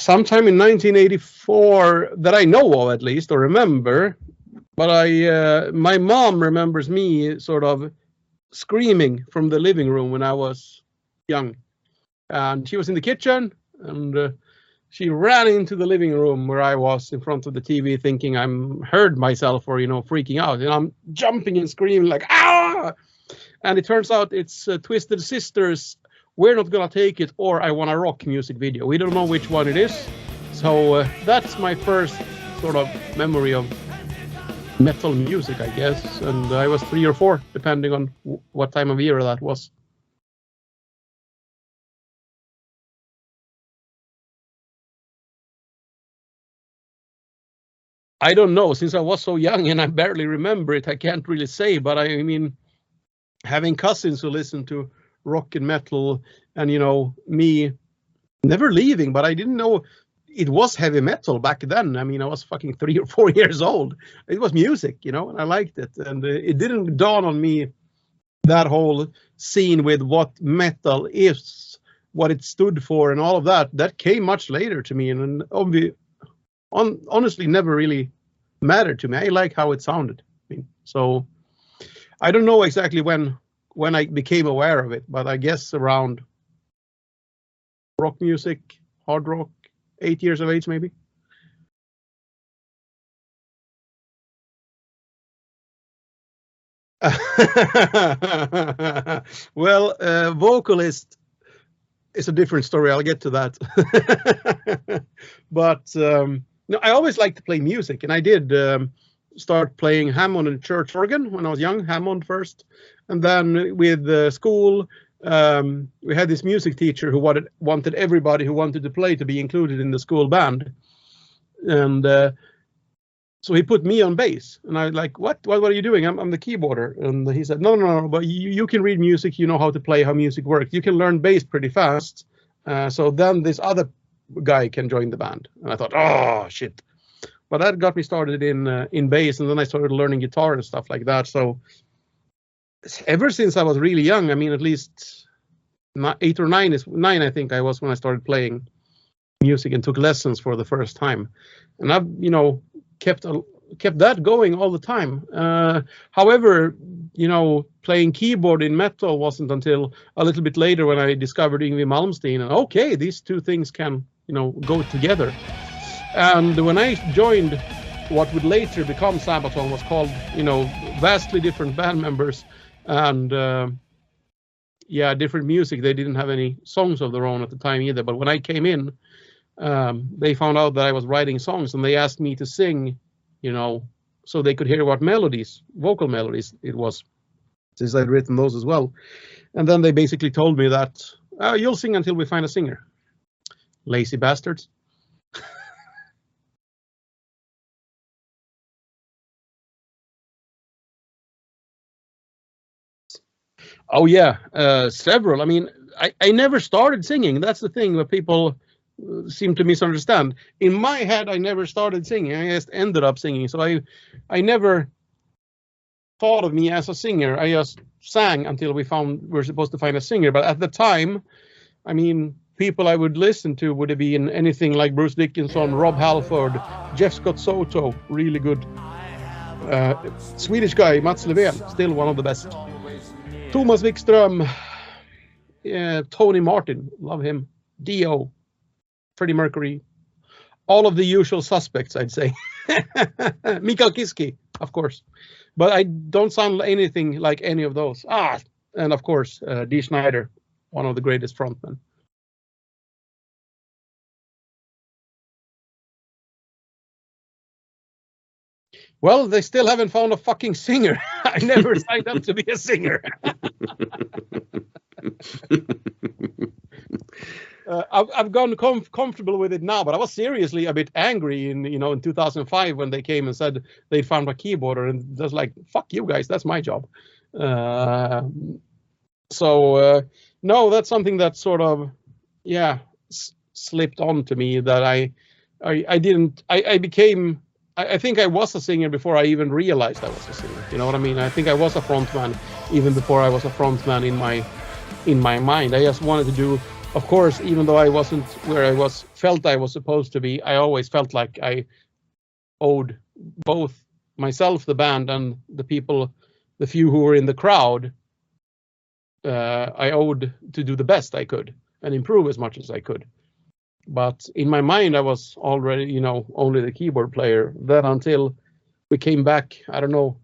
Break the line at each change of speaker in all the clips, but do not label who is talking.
sometime in 1984 that I know of, at least, or remember. But my mom remembers me sort of screaming from the living room when I was young, and she was in the kitchen, and she ran into the living room where I was in front of the TV, thinking I'm heard myself or freaking out, and I'm jumping and screaming like ah! And it turns out it's Twisted Sisters' "We're Not Gonna Take It" or "I Wanna Rock" music video. We don't know which one it is, so that's my first sort of memory of metal music, I guess, and I was 3 or 4, depending on what time of year that was. I don't know, since I was so young and I barely remember it, I can't really say, but I mean, having cousins who listen to rock and metal, and me never leaving, but I didn't know it was heavy metal back then. I mean, I was fucking 3 or 4 years old. It was music, and I liked it. And it didn't dawn on me, that whole scene with what metal is, what it stood for, and all of that. That came much later to me, and honestly never really mattered to me. I like how it sounded. I mean, so I don't know exactly when I became aware of it, but I guess around rock music, hard rock, 8 years of age, maybe. Well, vocalist is a different story. I'll get to that. But no, I always liked to play music, and I did start playing Hammond and church organ when I was young. Hammond first, and then with school. We had this music teacher who wanted everybody who wanted to play to be included in the school band, and so he put me on bass, and I was like, what are you doing? I'm the keyboarder. And he said, no, but you can read music, you know how to play, how music works, you can learn bass pretty fast, so then this other guy can join the band. And I thought, oh shit, but that got me started in bass, and then I started learning guitar and stuff like that. So ever since I was really young, I mean, at least 8 or 9 I think I was when I started playing music and took lessons for the first time, and I've kept that going all the time. However, playing keyboard in metal wasn't until a little bit later when I discovered Yngwie Malmsteen, and okay, these two things can go together. And when I joined what would later become Sabaton, was called vastly different band members, and different music. They didn't have any songs of their own at the time either, but when I came in, they found out that I was writing songs, and they asked me to sing, so they could hear what melodies, vocal melodies it was, since I'd written those as well. And then they basically told me that you'll sing until we find a singer. Lazy bastards. Oh yeah, several. I mean, I never started singing. That's the thing that people seem to misunderstand. In my head, I never started singing. I just ended up singing. So I never thought of me as a singer. I just sang until we're supposed to find a singer. But at the time, I mean, people I would listen to would have been anything like Bruce Dickinson, Rob Halford, Jeff Scott Soto, really good. Swedish guy, Mats Levén, still one of the best. Thomas Wikström, Tony Martin, love him. Dio, Freddie Mercury, all of the usual suspects, I'd say. Mikael Kiski, of course, but I don't sound anything like any of those. And of course, Dee Snider, one of the greatest frontmen. Well, they still haven't found a fucking singer. I never signed up to be a singer. I've gone comfortable with it now, but I was seriously a bit angry in 2005 when they came and said they'd found a keyboarder, and just like, fuck you guys, that's my job. No, that's something that sort of slipped on to me, that I think I was a singer before I even realized I was a singer. You know what I mean? I think I was a frontman even before I was a frontman in my mind. I just wanted to do of course, even though I wasn't where felt I was supposed to be, I always felt like I owed both myself, the band, and the people, the few who were in the crowd. I owed to do the best I could and improve as much as I could. But in my mind, I was already, only the keyboard player. Then until we came back, I don't know,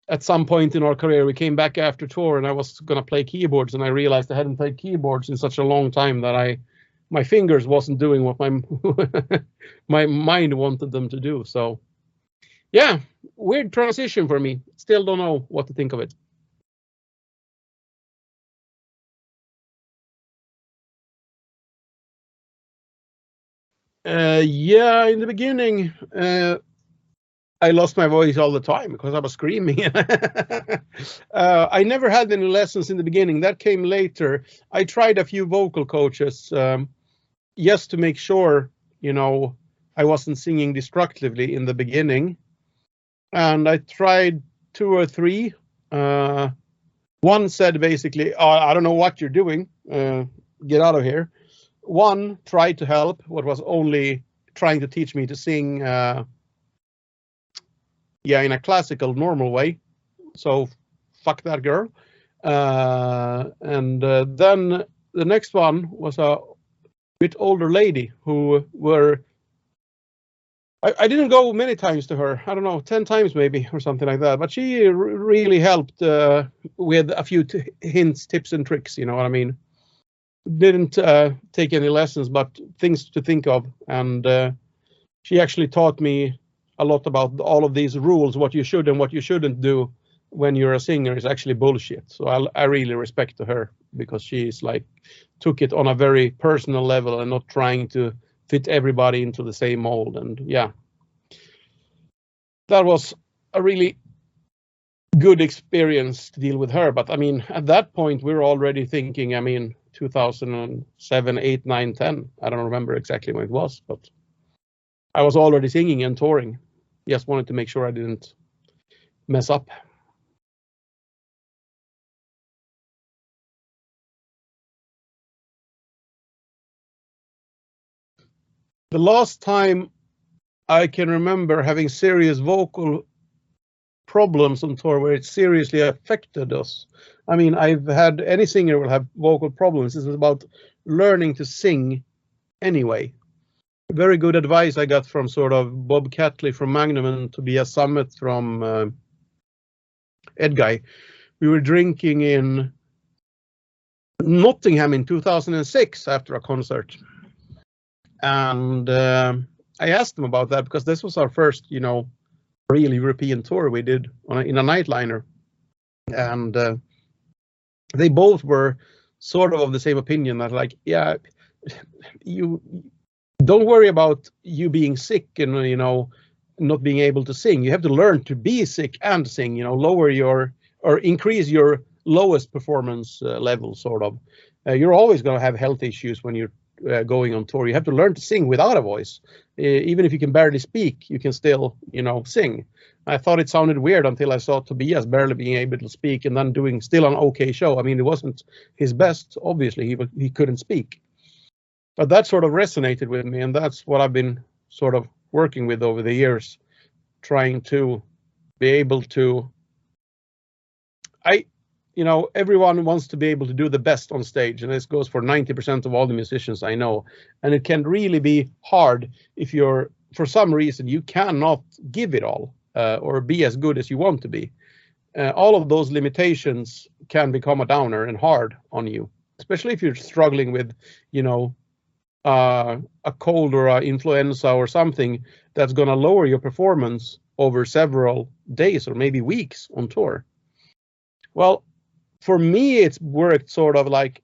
at some point in our career, we came back after tour and I was going to play keyboards, and I realized I hadn't played keyboards in such a long time that my fingers wasn't doing what my mind wanted them to do. So yeah, weird transition for me. Still don't know what to think of it. Yeah, in the beginning, I lost my voice all the time because I was screaming. I never had any lessons in the beginning. That came later. I tried a few vocal coaches just to make sure, I wasn't singing destructively in the beginning. And I tried 2 or 3. One said basically, I don't know what you're doing. Get out of here. One tried to help, what was only trying to teach me to sing in a classical, normal way. So fuck that girl. And then the next one was a bit older lady who were, I didn't go many times to her. I don't know, 10 times maybe or something like that. But she really helped with a few hints, tips and tricks, you know what I mean? Didn't take any lessons, but things to think of. And she actually taught me a lot about all of these rules, what you should and what you shouldn't do when you're a singer is actually bullshit. So I really respect her because she's took it on a very personal level and not trying to fit everybody into the same mold. And yeah, that was a really good experience to deal with her. But I mean, at that point, we were already thinking, 2007, 8, 9, 10. I don't remember exactly when it was, but I was already singing and touring. Just wanted to make sure I didn't mess up. The last time I can remember having serious vocal problems on tour where it seriously affected us. I mean, I've had, any singer will have vocal problems. This is about learning to sing anyway. Very good advice I got from sort of Bob Catley from Magnum and Tobias Summit from EmJay. We were drinking in Nottingham in 2006 after a concert. And I asked them about that because this was our first, real European tour we did in a nightliner. And they both were sort of the same opinion that you don't worry about you being sick and, not being able to sing. You have to learn to be sick and sing, lower or increase your lowest performance level, sort of. You're always going to have health issues when you're going on tour. You have to learn to sing without a voice. Even if you can barely speak, you can still, sing. I thought it sounded weird until I saw Tobias barely being able to speak and then doing still an okay show. I mean, it wasn't his best, obviously, he couldn't speak. But that sort of resonated with me, and that's what I've been sort of working with over the years, trying to be able to, everyone wants to be able to do the best on stage, and this goes for 90% of all the musicians I know. And it can really be hard if you're, for some reason, you cannot give it all or be as good as you want to be. All of those limitations can become a downer and hard on you, especially if you're struggling with, a cold or an influenza or something that's going to lower your performance over several days or maybe weeks on tour. Well, for me, it's worked sort of like,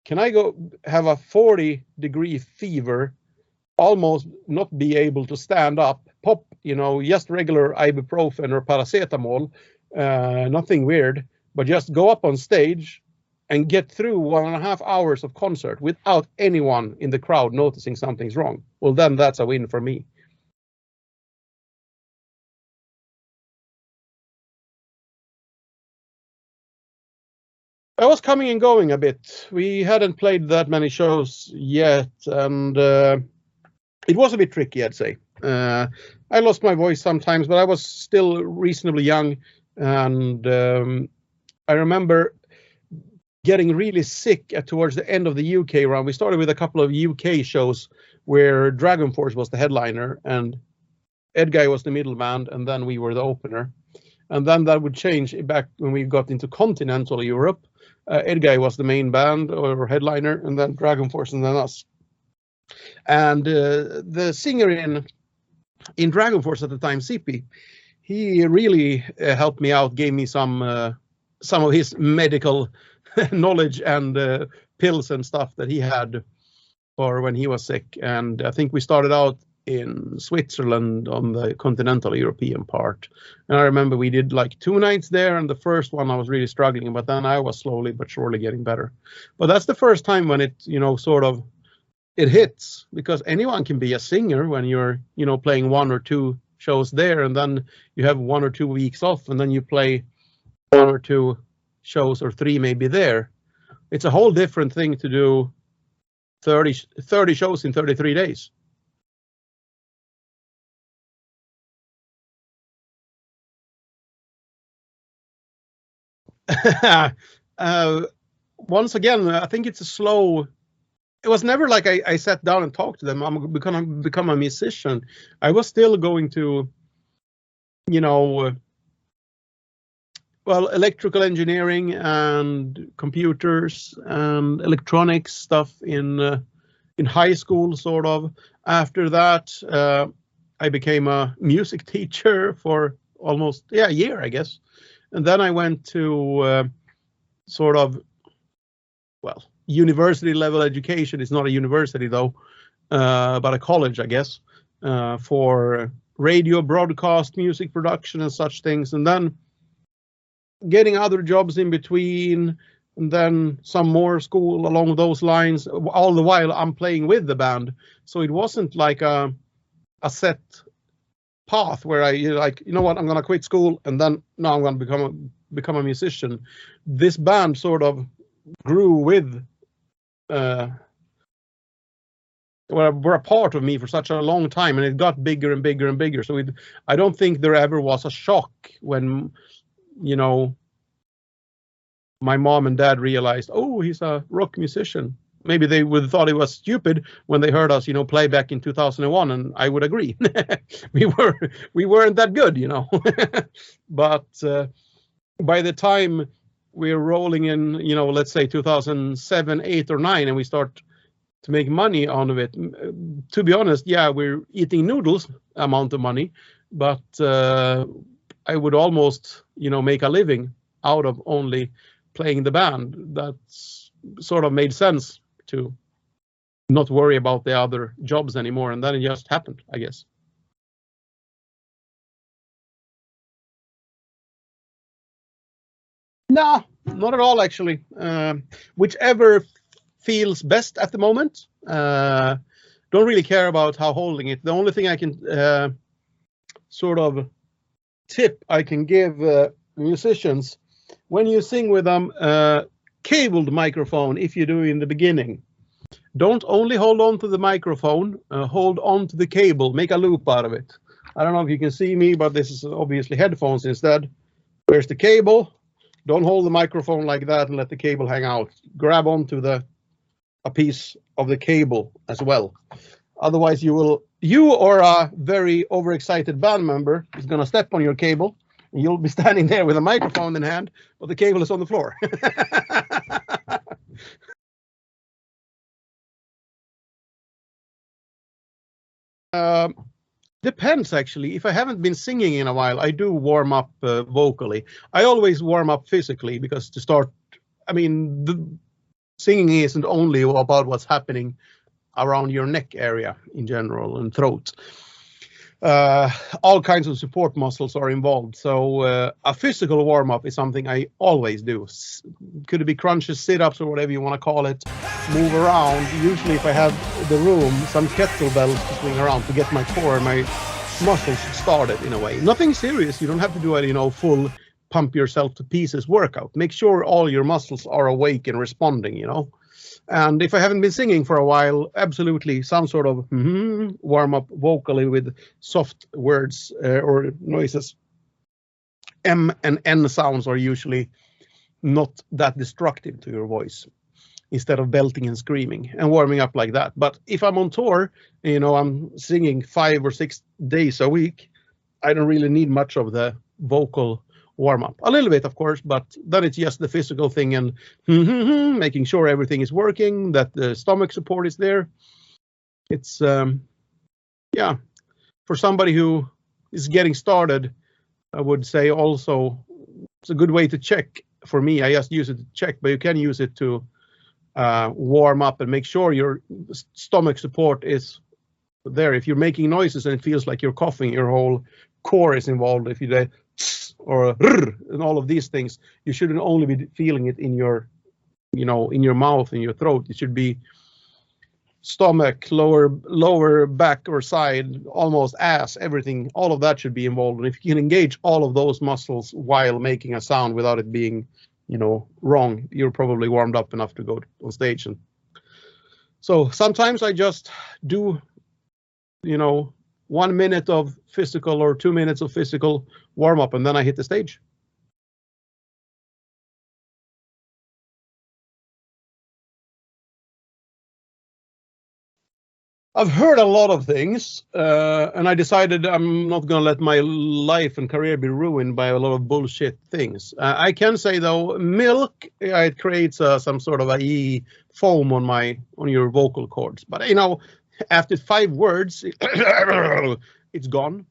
can I go have a 40-degree fever, almost not be able to stand up, pop, just regular ibuprofen or paracetamol, nothing weird, but just go up on stage and get through 1.5 hours of concert without anyone in the crowd noticing something's wrong. Well, then that's a win for me. I was coming and going a bit. We hadn't played that many shows yet, and it was a bit tricky, I'd say. I lost my voice sometimes, but I was still reasonably young, and I remember getting really sick towards the end of the UK run. We started with a couple of UK shows where Dragon Force was the headliner and EmJay was the middle band, and then we were the opener. And then that would change back when we got into continental Europe. EmJay was the main band or headliner, and then Dragon Force, and then us. And the singer in Dragon Force at the time, CP, he really helped me out, gave me some of his medical knowledge and pills and stuff that he had for when he was sick. And I think we started out in Switzerland on the continental European part. And I remember we did like 2 nights there, and the first one I was really struggling, but then I was slowly but surely getting better. But that's the first time when it, sort of it hits, because anyone can be a singer when you're, playing 1 or 2 shows there, and then you have 1 or 2 weeks off, and then you play 1 or 2 shows or 3 maybe there. It's a whole different thing to do 30 shows in 33 days. Once again, I think it's a slow. It was never like I sat down and talked to them. I'm going to become a musician. I was still going to, electrical engineering and computers and electronics stuff in high school, sort of. After that, I became a music teacher for almost a year, I guess. And then I went to university level education. It's not a university though, but a college, I guess, for radio broadcast, music production and such things. And then getting other jobs in between, and then some more school along those lines. All the while I'm playing with the band. So it wasn't like a set path where I what, I'm going to quit school and then now I'm going to become a musician. This band sort of grew with were a part of me for such a long time, and it got bigger and bigger and bigger. So I don't think there ever was a shock when my mom and dad realized, oh, he's a rock musician. Maybe they would have thought it was stupid when they heard us, play back in 2001, and I would agree. we weren't that good, But by the time we're rolling in, let's say 2007, 8, or 9, and we start to make money out of it. To be honest, we're eating noodles amount of money, but I would almost, make a living out of only playing the band. That's sort of made sense to not worry about the other jobs anymore, and then it just happened, I guess. No, not at all, actually. Whichever feels best at the moment. Don't really care about how holding it. The only thing I can sort of tip I can give musicians, when you sing with them, cabled microphone, if you do in the beginning. Don't only hold on to the microphone, hold on to the cable, make a loop out of it. I don't know if you can see me, but this is obviously headphones instead. Where's the cable? Don't hold the microphone like that and let the cable hang out. Grab onto a piece of the cable as well. Otherwise you or a very overexcited band member is going to step on your cable, and you'll be standing there with a microphone in hand, but the cable is on the floor. Depends, actually. If I haven't been singing in a while, I do warm up vocally. I always warm up physically, because to start, the singing isn't only about what's happening around your neck area in general and throat. All kinds of support muscles are involved. So a physical warm-up is something I always do. Could it be crunches, sit-ups, or whatever you want to call it. Move around. Usually if I have the room, some kettlebells to swing around to get my core and my muscles started in a way. Nothing serious. You don't have to do a full pump yourself to pieces workout. Make sure all your muscles are awake and responding, you know. And if I haven't been singing for a while, absolutely some sort of warm up vocally with soft words or noises. M and N sounds are usually not that destructive to your voice, instead of belting and screaming and warming up like that. But if I'm on tour, you know, I'm singing 5 or 6 days a week, I don't really need much of the vocal warm up. A little bit, of course, but then it's just the physical thing and making sure everything is working, that the stomach support is there. It's, yeah, for somebody who is getting started, I would say also it's a good way to check. For me, I just use it to check, but you can use it to warm up and make sure your stomach support is there. If you're making noises and it feels like you're coughing, your whole core is involved. If you do or and all of these things, you shouldn't only be feeling it in your, you know, in your mouth and your throat. It should be stomach, lower back or side, almost ass, everything. All of that should be involved. And if you can engage all of those muscles while making a sound without it being, you know, wrong, you're probably warmed up enough to go on stage. And so sometimes I just do, you know, 1 minute of physical or 2 minutes of physical warm up, and then I hit the stage. I've heard a lot of things, and I decided I'm not going to let my life and career be ruined by a lot of bullshit things. I can say though, milk, it creates some sort of a foam on your vocal cords. But you know, after 5 words, it's gone.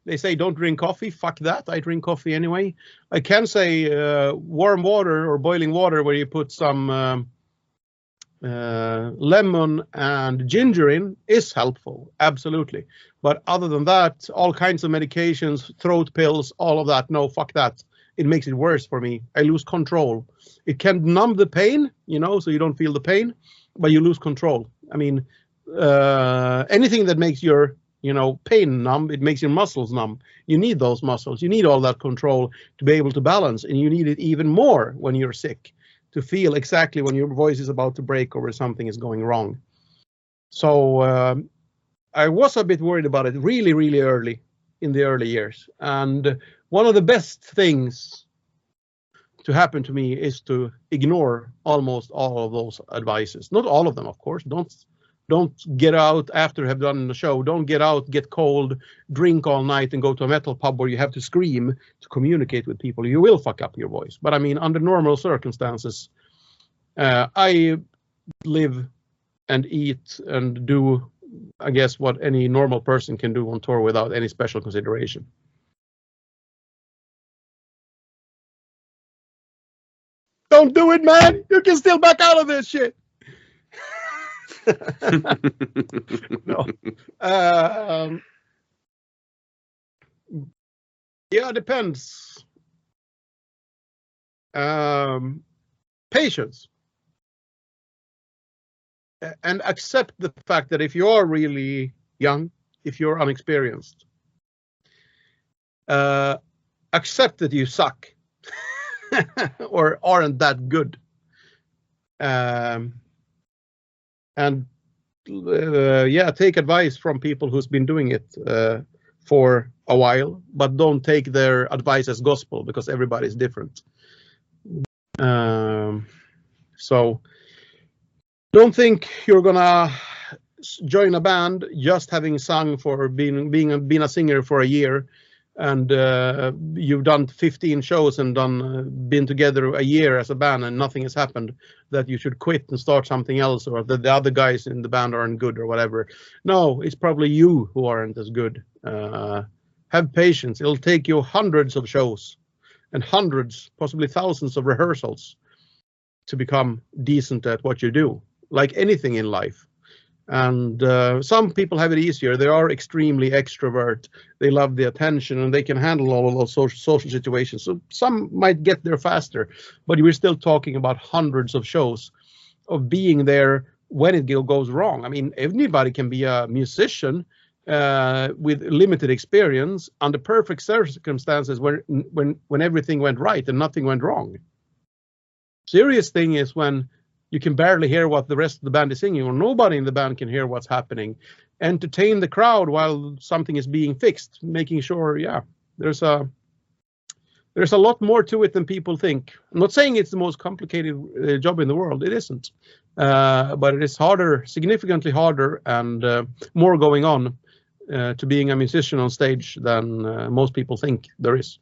They say don't drink coffee. Fuck that. I drink coffee anyway. I can say warm water or boiling water where you put some lemon and ginger in is helpful, absolutely. But other than that, all kinds of medications, throat pills, all of that, no, fuck that. It makes it worse for me. I lose control. It can numb the pain, you know, so you don't feel the pain, but you lose control. I mean, anything that makes your, you know, pain numb, it makes your muscles numb. You need those muscles. You need all that control to be able to balance, and you need it even more when you're sick, to feel exactly when your voice is about to break or something is going wrong. So I was a bit worried about it really, really early in the early years. And one of the best things to happen to me is to ignore almost all of those advices. Not all of them, of course. Don't get out after have done the show. Don't get out, get cold, drink all night and go to a metal pub where you have to scream to communicate with people. You will fuck up your voice. But I mean, under normal circumstances, I live and eat and do, I guess, what any normal person can do on tour without any special consideration. Don't do it, man. You can still back out of this shit. No. Yeah, it depends. Patience. And accept the fact that if you are really young, if you're unexperienced, accept that you suck or aren't that good. And yeah, take advice from people who's been doing it for a while, but don't take their advice as gospel because everybody's different. So don't think you're gonna join a band just having sung for being a singer for a year, and you've done 15 shows and been together a year as a band and nothing has happened, that you should quit and start something else, or that the other guys in the band aren't good or whatever. No, it's probably you who aren't as good. Have patience. It'll take you hundreds of shows and hundreds, possibly thousands of rehearsals to become decent at what you do, like anything in life. And some people have it easier. They are extremely extrovert. They love the attention and they can handle all of those social situations. So some might get there faster, but we're still talking about hundreds of shows of being there when it goes wrong. I mean, anybody can be a musician with limited experience under perfect circumstances when everything went right and nothing went wrong. Serious thing is when you can barely hear what the rest of the band is singing, or nobody in the band can hear what's happening. Entertain the crowd while something is being fixed, making sure, yeah, there's a lot more to it than people think. I'm not saying it's the most complicated job in the world. It isn't, but it is harder, significantly harder, and more going on to being a musician on stage than most people think there is.